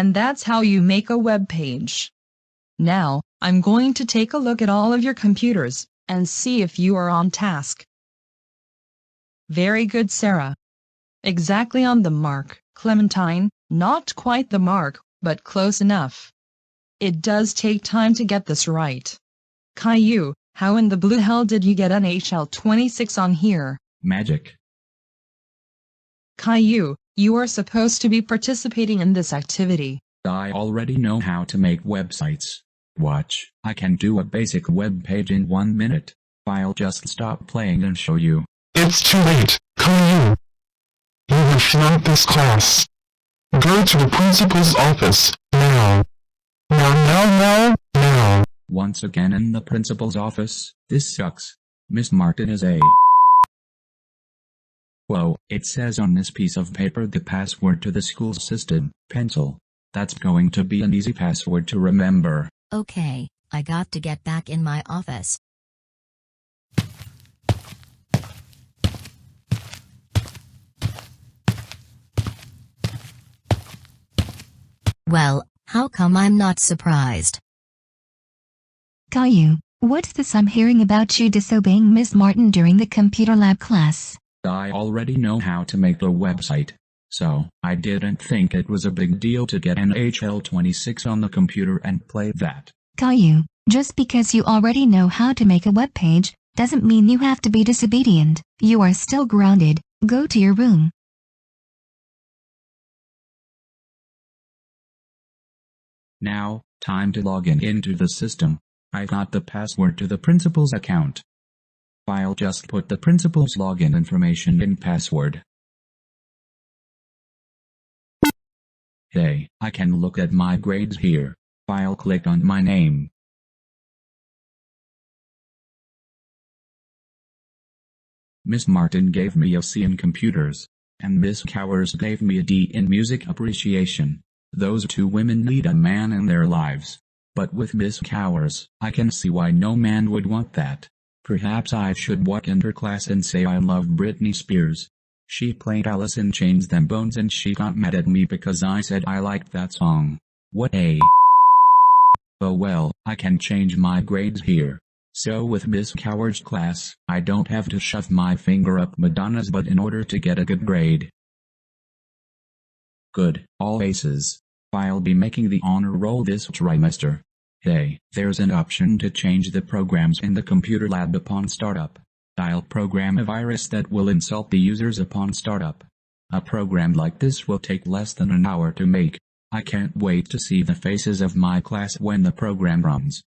And that's how you make a web page. Now, I'm going to take a look at all of your computers, and see if you are on task. Very good, Sarah. Exactly on the mark, Clementine, not quite the mark, but close enough. It does take time to get this right. Caillou, how in the blue hell did you get an HL26 on here? Magic. Caillou, you are supposed to be participating in this activity. I already know how to make websites. Watch, I can do a basic web page in 1 minute. I'll just stop playing and show you. It's too late, Caillou. You have flunked this class. Go to the principal's office, now. Now. Once again in the principal's office, this sucks. Miss Martin is a... Whoa, it says on this piece of paper the password to the school system, pencil. That's going to be an easy password to remember. Okay, I got to get back in my office. Well, how come I'm not surprised? Caillou, what's this I'm hearing about you disobeying Miss Martin during the computer lab class? I already know how to make a website, so I didn't think it was a big deal to get an HL26 on the computer and play that. Caillou, just because you already know how to make a web page, doesn't mean you have to be disobedient. You are still grounded. Go to your room. Now, time to log into the system. I got the password to the principal's account. I'll just put the principal's login information in password. Hey, I can look at my grades here. I'll click on my name. Miss Martin gave me a C in computers, and Miss Cowers gave me a D in music appreciation. Those two women need a man in their lives. But with Miss Cowers, I can see why no man would want that. Perhaps I should walk in her class and say I love Britney Spears. She played Alice in Chains Them Bones and she got mad at me because I said I liked that song. What a... Oh well, I can change my grades here. So with Miss Cowers' class, I don't have to shove my finger up Madonna's butt in order to get a good grade. Good, all aces. I'll be making the honor roll this trimester. Hey, there's an option to change the programs in the computer lab upon startup. I'll program a virus that will insult the users upon startup. A program like this will take less than an hour to make. I can't wait to see the faces of my class when the program runs.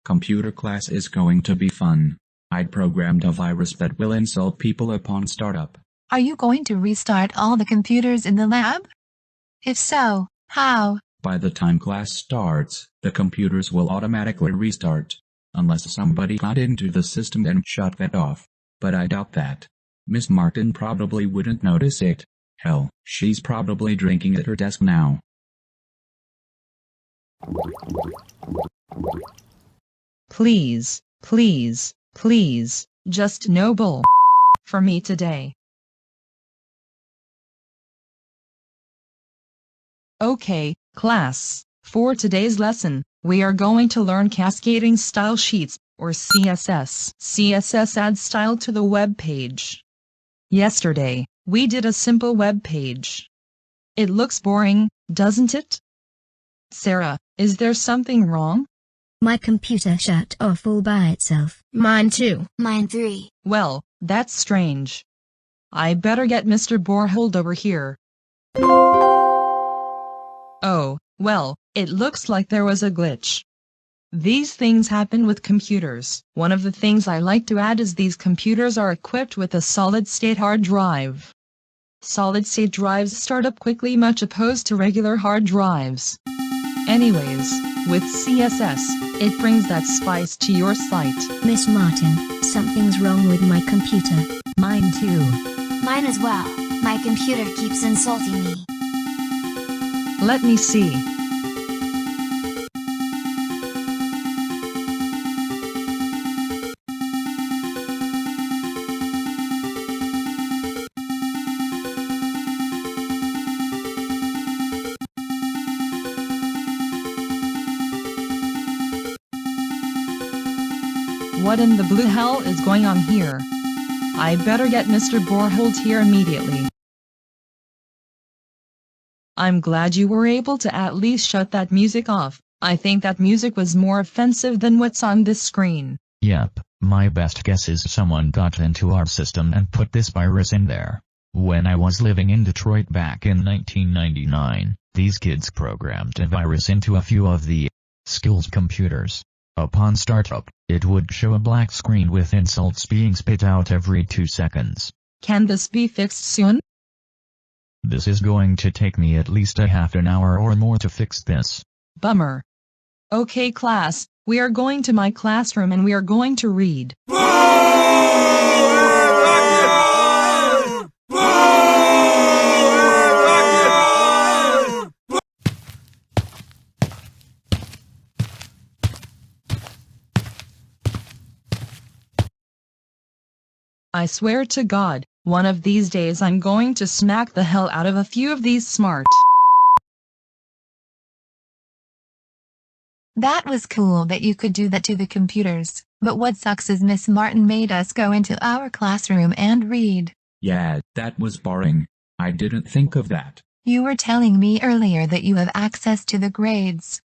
Computer class is going to be fun. I programmed a virus that will insult people upon startup. Are you going to restart all the computers in the lab? If so, how? By the time class starts, the computers will automatically restart. Unless somebody got into the system and shut that off. But I doubt that. Miss Martin probably wouldn't notice it. Hell, she's probably drinking at her desk now. Please, just no bull for me today. Okay, class, for today's lesson, we are going to learn cascading style sheets, or CSS. CSS adds style to the web page. Yesterday, we did a simple web page. It looks boring, doesn't it? Sarah, is there something wrong? My computer shut off all by itself. Mine too. Mine 3. Well, that's strange. I better get Mr. Borhold over here. Oh, well, it looks like there was a glitch. These things happen with computers. One of the things I like to add is these computers are equipped with a solid-state hard drive. Solid-state drives start up quickly, much opposed to regular hard drives. Anyways, with CSS, it brings that spice to your site. Miss Martin, something's wrong with my computer. Mine too. Mine as well. My computer keeps insulting me. Let me see. What in the blue hell is going on here? I better get Mr. Borhold here immediately. I'm glad you were able to at least shut that music off. I think that music was more offensive than what's on this screen. Yep, my best guess is someone got into our system and put this virus in there. When I was living in Detroit back in 1999, these kids programmed a virus into a few of the schools' computers. Upon startup, it would show a black screen with insults being spit out every 2 seconds. Can this be fixed soon? This is going to take me at least a half an hour or more to fix this. Bummer. Okay class, we are going to my classroom and we are going to read. I swear to God, one of these days I'm going to smack the hell out of a few of these smart. That was cool that you could do that to the computers, but what sucks is Miss Martin made us go into our classroom and read. Yeah, that was boring. I didn't think of that. You were telling me earlier that you have access to the grades.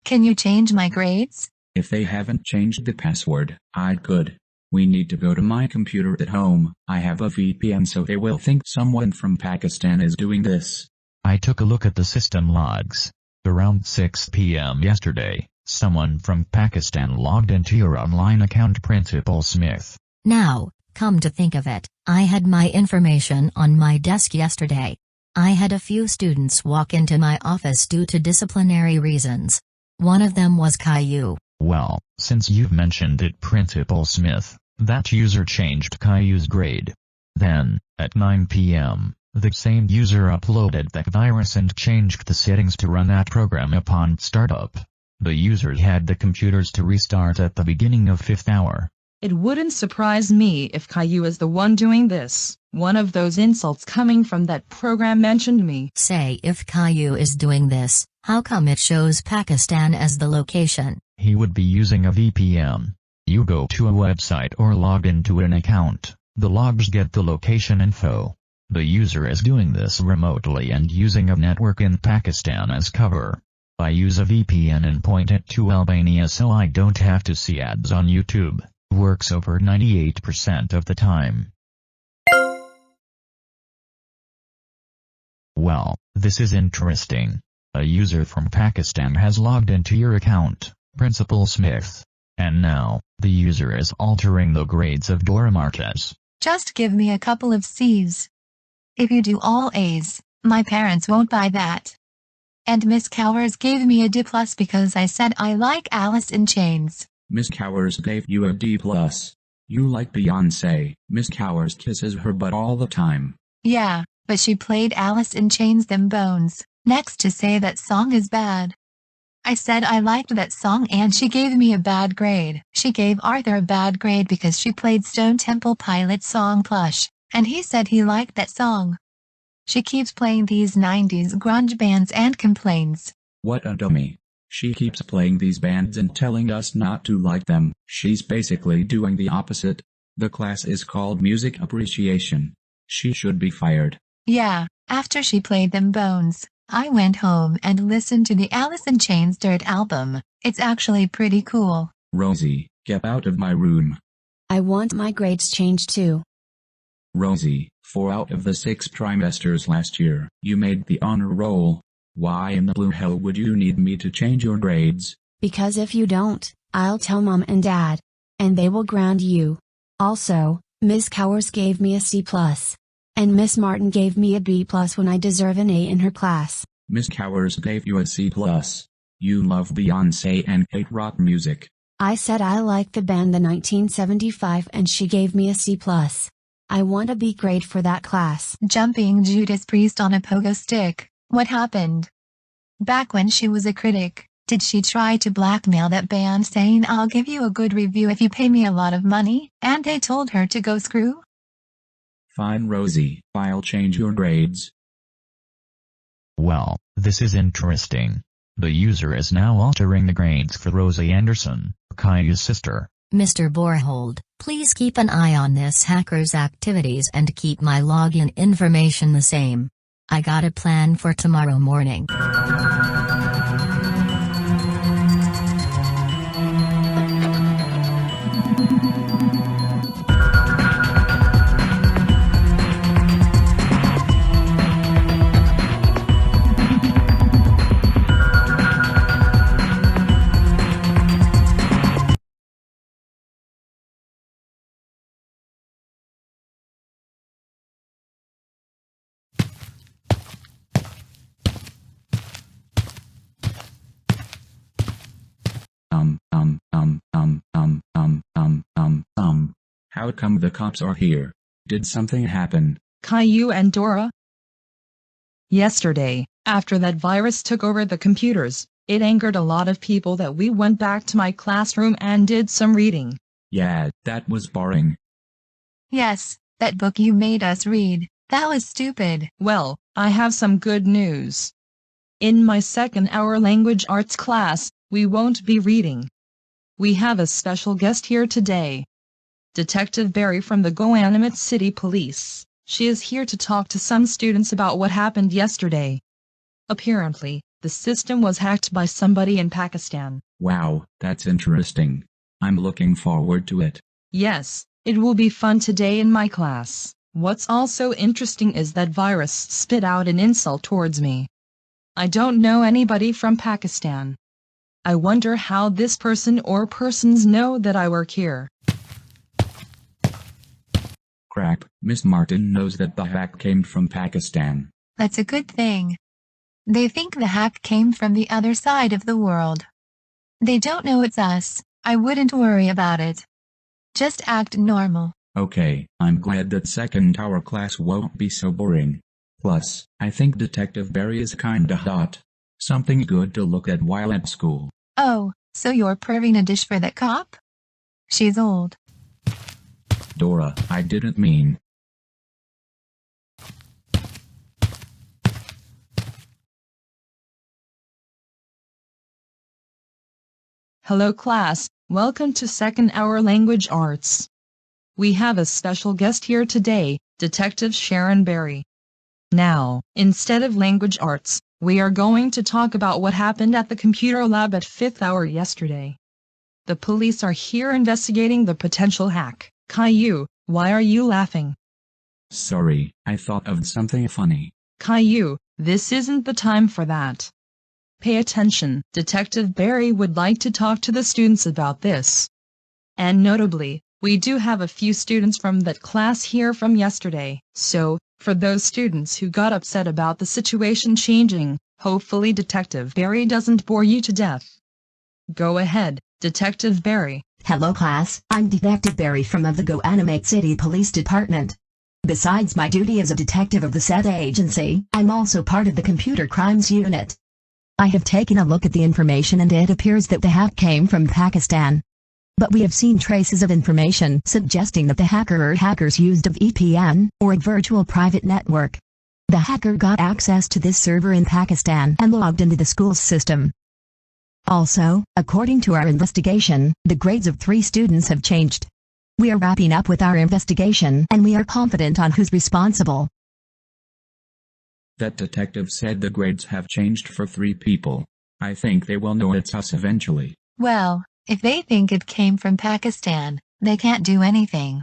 Can you change my grades? If they haven't changed the password, I could. We need to go to my computer at home. I have a VPN so they will think someone from Pakistan is doing this. I took a look at the system logs. Around 6 p.m. yesterday, someone from Pakistan logged into your online account, Principal Smith. Now, come to think of it, I had my information on my desk yesterday. I had a few students walk into my office due to disciplinary reasons. One of them was Caillou. Well, since you've mentioned it, Principal Smith, that user changed Caillou's grade. Then, at 9 p.m., the same user uploaded that virus and changed the settings to run that program upon startup. The user had the computers to restart at the beginning of 5th hour. It wouldn't surprise me if Caillou is the one doing this. One of those insults coming from that program mentioned me. Say, if Caillou is doing this, how come it shows Pakistan as the location? He would be using a VPN. You go to a website or log into an account. The logs get the location info. The user is doing this remotely and using a network in Pakistan as cover. I use a VPN and point it to Albania so I don't have to see ads on YouTube. Works over 98% of the time. Well, this is interesting. A user from Pakistan has logged into your account, Principal Smith. And now, the user is altering the grades of Dora Marquez. Just give me a couple of C's. If you do all A's, my parents won't buy that. And Miss Cowers gave me a D+ because I said I like Alice in Chains. Miss Cowers gave you a D+. You like Beyonce. Miss Cowers kisses her butt all the time. Yeah, but she played Alice in Chains Them Bones, next to say that song is bad. I said I liked that song and she gave me a bad grade. She gave Arthur a bad grade because she played Stone Temple Pilots song Plush, and he said he liked that song. She keeps playing these 90s grunge bands and complains. What a dummy. She keeps playing these bands and telling us not to like them. She's basically doing the opposite. The class is called Music Appreciation. She should be fired. Yeah, after she played Them Bones, I went home and listened to the Alice in Chains Dirt album. It's actually pretty cool. Rosie, get out of my room. I want my grades changed too. Rosie, 4 out of the 6 trimesters last year, you made the honor roll. Why in the blue hell would you need me to change your grades? Because if you don't, I'll tell Mom and Dad. And they will ground you. Also, Miss Cowers gave me a C+. And Miss Martin gave me a B+ when I deserve an A in her class. Miss Cowers gave you a C+. You love Beyonce and hate rock music. I said I liked the band The 1975 and she gave me a C+. I want a B grade for that class. Jumping Judas Priest on a pogo stick. What happened? Back when she was a critic, did she try to blackmail that band saying I'll give you a good review if you pay me a lot of money, and they told her to go screw? Fine Rosie, I'll change your grades. Well, this is interesting. The user is now altering the grades for Rosie Anderson, Caillou's sister. Mr. Borhold, please keep an eye on this hacker's activities and keep my login information the same. I got a plan for tomorrow morning. How come the cops are here? Did something happen? Caillou and Dora? Yesterday, after that virus took over the computers, it angered a lot of people that we went back to my classroom and did some reading. Yeah, that was boring. Yes, that book you made us read, that was stupid. Well, I have some good news. In my second hour language arts class, we won't be reading. We have a special guest here today. Detective Barry from the Animate City Police. She is here to talk to some students about what happened yesterday. Apparently, the system was hacked by somebody in Pakistan. Wow, that's interesting. I'm looking forward to it. Yes, it will be fun today in my class. What's also interesting is that virus spit out an insult towards me. I don't know anybody from Pakistan. I wonder how this person or persons know that I work here. Crap, Miss Martin knows that the hack came from Pakistan. That's a good thing. They think the hack came from the other side of the world. They don't know it's us. I wouldn't worry about it. Just act normal. Okay, I'm glad that second hour class won't be so boring. Plus, I think Detective Barry is kinda hot. Something good to look at while at school. Oh, so you're perving a dish for that cop? She's old. Dora, I didn't mean. Hello class, welcome to second hour language arts. We have a special guest here today, Detective Sharon Barry. Now, instead of language arts, we are going to talk about what happened at the computer lab at 5th hour yesterday. The police are here investigating the potential hack. Caillou, why are you laughing? Sorry, I thought of something funny. Caillou, this isn't the time for that. Pay attention, Detective Barry would like to talk to the students about this. And notably, we do have a few students from that class here from yesterday, so, for those students who got upset about the situation changing, hopefully Detective Barry doesn't bore you to death. Go ahead, Detective Barry. Hello class, I'm Detective Barry from the Animate City Police Department. Besides my duty as a detective of the said agency, I'm also part of the Computer Crimes Unit. I have taken a look at the information and it appears that the hack came from Pakistan. But we have seen traces of information suggesting that the hacker or hackers used a VPN, or a virtual private network. The hacker got access to this server in Pakistan and logged into the school's system. Also, according to our investigation, the grades of 3 students have changed. We are wrapping up with our investigation and we are confident on who's responsible. That detective said the grades have changed for 3 people. I think they will know it's us eventually. Well, if they think it came from Pakistan, they can't do anything.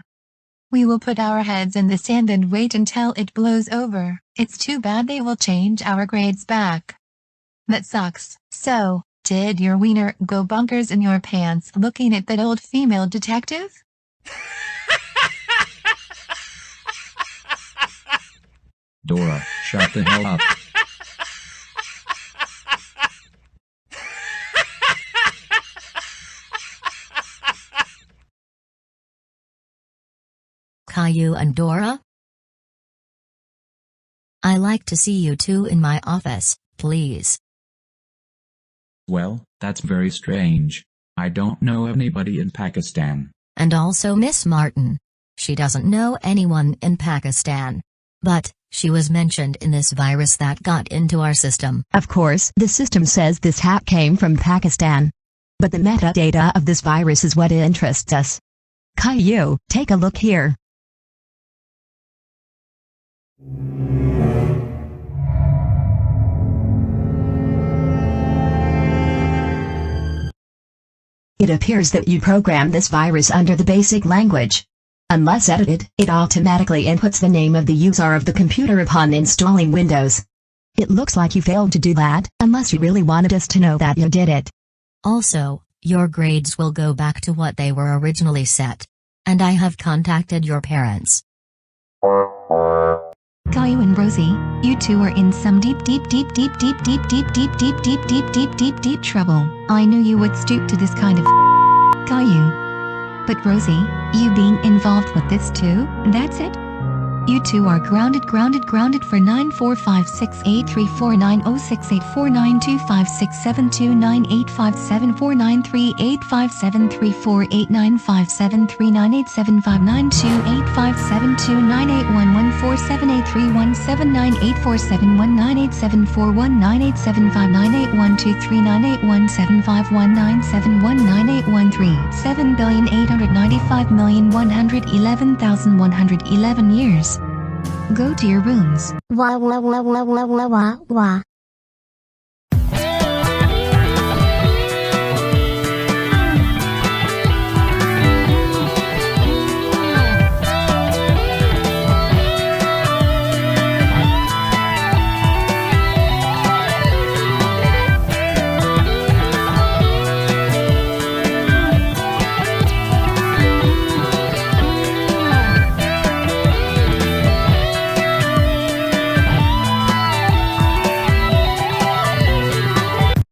We will put our heads in the sand and wait until it blows over. It's too bad they will change our grades back. That sucks. So, did your wiener go bunkers in your pants looking at that old female detective? Dora, shut the hell up. Caillou and Dora? I like to see you two in my office, please. Well, that's very strange. I don't know anybody in Pakistan. And also Miss Martin. She doesn't know anyone in Pakistan. But, she was mentioned in this virus that got into our system. Of course, the system says this hack came from Pakistan. But the metadata of this virus is what interests us. Caillou, take a look here. It appears that you programmed this virus under the basic language. Unless edited, it automatically inputs the name of the user of the computer upon installing Windows. It looks like you failed to do that, unless you really wanted us to know that you did it. Also, your grades will go back to what they were originally set. And I have contacted your parents. Caillou and Rosie, you two are in some deep trouble. I knew you would stoop to this kind of Caillou. But Rosie, you being involved with this too, that's it? You two are grounded for 9,895,749,895,984,789,895,987,981,23,981,794,197,193,7,895,111,111 years. Go to your rooms. Wah wah wah wah wah wah.